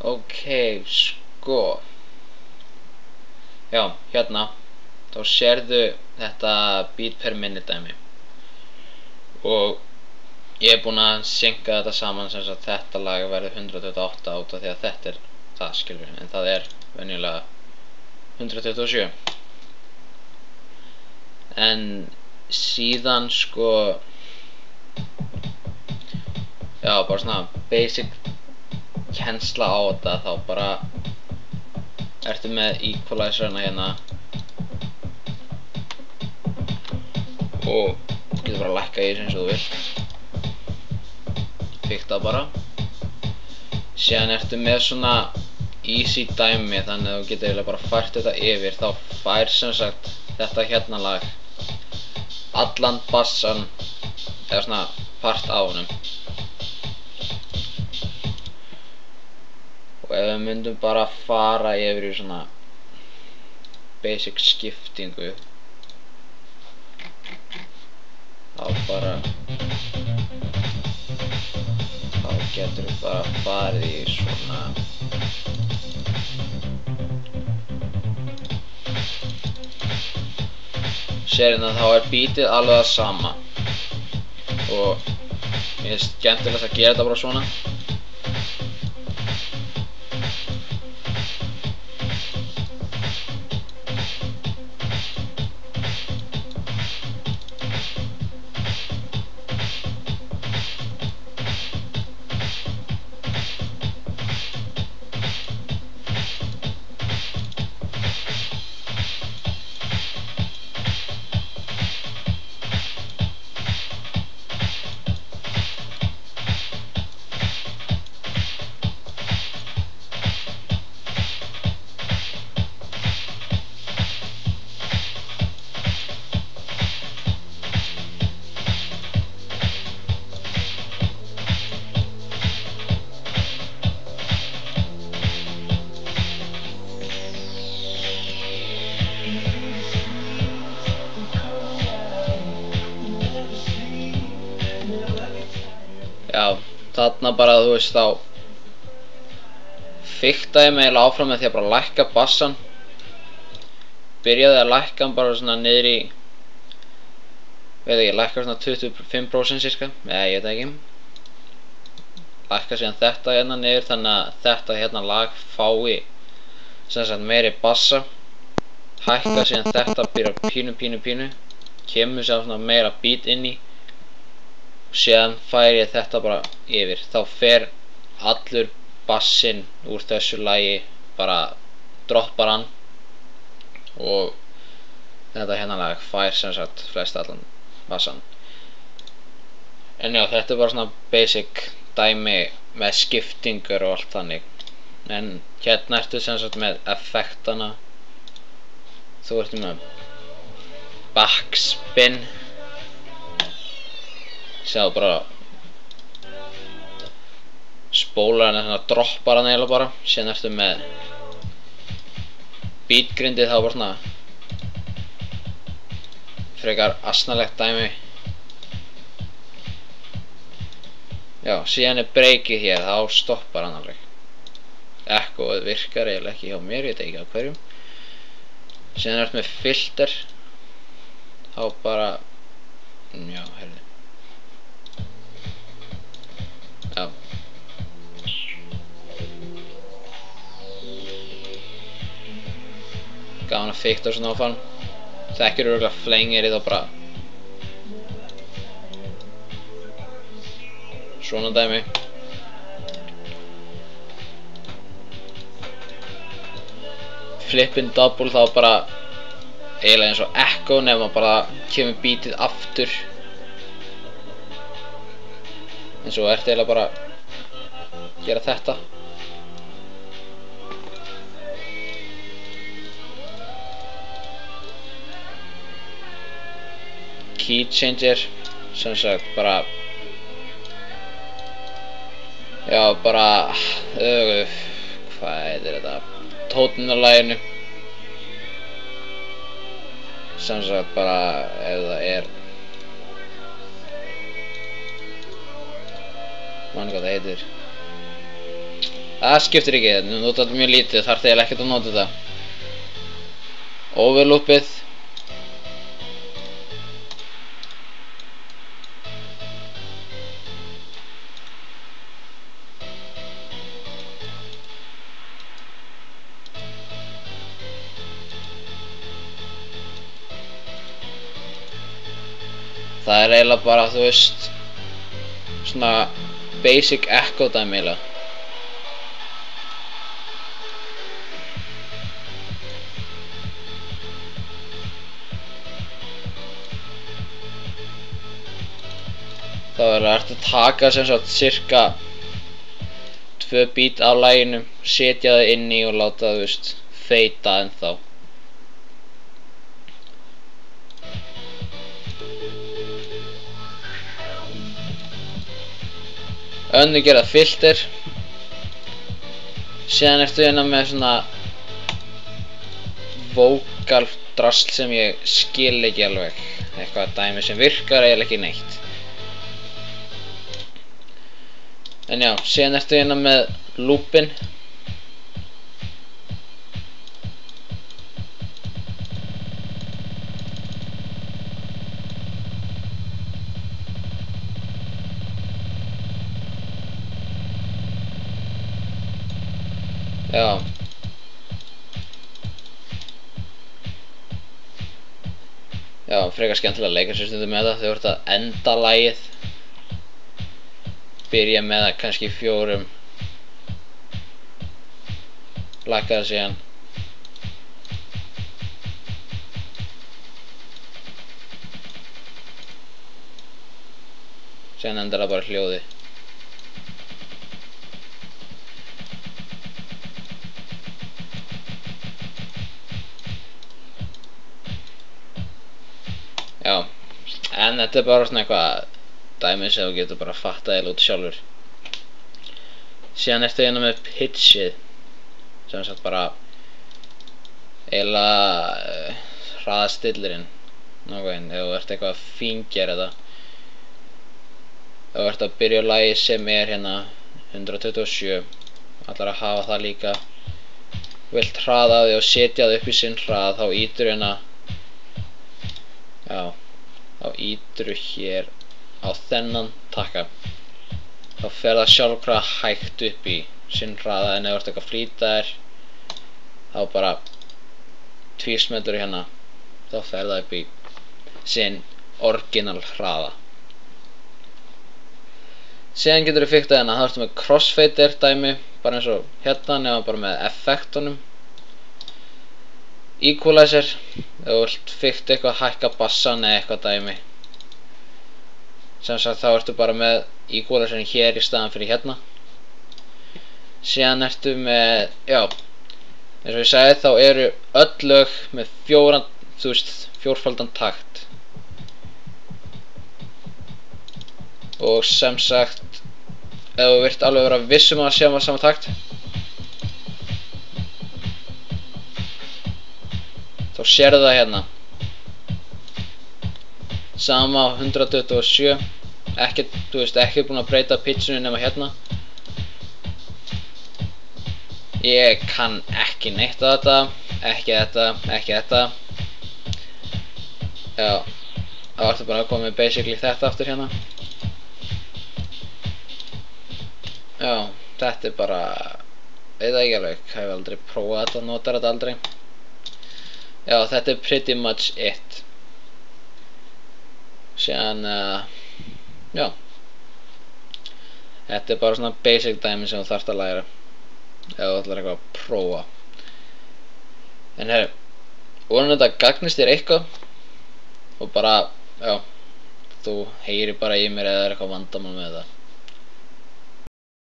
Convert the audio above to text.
Ok, sko. Já, hérna. Þá sérðu þetta beat per minute dæmi. Og ég er búinn að synka þetta saman sem sagt þetta lag verður 128 út af því að þetta er það, skilur, en það er venjulega 127. En síðan sko, já, bara svona basic kennsla á þetta, þá bara ertu með equalizerna hérna og getur bara að lækka í þessu eins og þú vilt. Fikta bara. Síðan ertu með svona easy dæmi, þannig að þú getur eiginlega bara fært þetta yfir. Þá fær sem sagt þetta hérna lag allan bassan eða svona part á honum. Og ef við myndum bara fara yfir í svona basic skiptingu, þá getur við bara farið í svona sérinn að þá er beatið alveg það sama og mér finnst skemmtilegt að gera þetta bara svona. Já, þarna bara, þú veist, þá fikta ég mig eiginlega áfram með því að bara lækka bassan. Byrjaði að lækka hann bara svona niður í, veit ekki, lækka svona 25% cirka, eða ég veit ekki. Lækka síðan þetta hérna niður, þannig að þetta hérna lag fái sem sagt meiri bassa. Hækka síðan þetta, byrja pínu, kemur sér svona meira beat inn í. Síðan fær ég þetta bara yfir. Þá fer allur bassinn úr þessu lagi, bara droppar hann og þetta hérna lag fær sem sagt flest allan bassan. En já, þetta er bara svona basic dæmi með skiptingur og allt þannig. En hérna ertu sem sagt með effektana. Þú ertu með backspin. Séðu bara spólar hann eða droppar hann eiginlega bara. Síðan ertu með beatgrindið, þá bara svona frekar asnalegt dæmi. Já, síðan er breakið hér, þá stoppar hann alveg. Ekkoð virkar eiginlega ekki hjá mér, ég veit ekki á hverjum. Síðan ertu með filter. Þá bara, já, heyrðu. Já. Gaman að fikta svona áfram. Þekkir örugglega flengir í þá bara svona dæmi. Flippin double, þá bara eiginlega eins og echo nema bara kemur beatið aftur. En svo ertu eiginlega bara að gera þetta. Key changer, sem sagt bara, já, bara, hvað heitir þetta, tóninn á laginu. Sem sagt bara, ef það er, man hvað það heitir, Það skiptir ekki, þú notar þetta mjög lítið, þarf þegar ekkert að nota þetta. Overloopið. Það er eiginlega bara, þú veist, svona basic echo dæmi eiginlega. Það verður hægt að taka sem sagt cirka 2 beat af laginu, setja það inn í og láta það, þú veist, feita ennþá. Önnur gera filter. Síðan ertu hérna með svona vocal drasl sem ég skil ekki alveg. Eitthvað dæmi sem virkar eiginlega ekki neitt. En já, síðan ertu hérna með loopin. Já. Já, frekar skemmtilega að leika sér stundum með það. Þau voru að enda lagið. Byrja með það kannski 4. Lækka það síðan. Síðan endar það bara hljóði. Já, en þetta er bara svona eitthvað dæmi sem þú getur bara fattað eða út sjálfur. Síðan ertu hérna með pitchið, sem sagt bara eiginlega hraðastillirinn nákvæmlega, ef þú ert eitthvað að fíngera þetta. Ef þú ert að byrja á lagi sem er hérna 127, ætlar að hafa það líka, vilt hraða þig og setja þig upp í sinn hrað, þá ítur hérna. Já, þá ítur hér á þennan takka. Þá fer það sjálfkrafa hægt upp í sinn hraða, en ef þú ert eitthvað flýtaðir þá bara tvísmeltur hérna, þá fer það upp í sinn orginal hraða. Síðan getur þú fiktað hérna, þá ertu með crossfader dæmi, bara eins og hérna, nema bara með effektunum. Equalizer, ef þú vilt fikta eitthvað, hækka bassan eða eitthvað dæmi. Sem sagt þá ertu bara með equalizerinn hér í staðan fyrir hérna. Síðan ertu með, já, eins og ég sagði þá eru öll lög með 4-faldan takt. Og sem sagt, ef þú vilt alveg vera vissum að sé sama takt, þá sérðu það hérna. Sama á 127, ekkert, þú veist, ekki búin að breyta pitchinu nema hérna. Ég kann ekki neitt á þetta, ekki þetta. Já, þá ertu bara að koma með basically þetta aftur hérna. Já, þetta er bara, veit það ekki alveg, hef aldrei prófað þetta, notar þetta aldrei. Já, þetta er pretty much it. Síðan, já, þetta er bara svona basic dæmi sem þú þarft að læra ef þú ætlar eitthvað að prófa. En herri, vonandi þetta gagnist þér eitthvað og bara, já, þú heyrir bara í mér eða er eitthvað vandamál með þetta.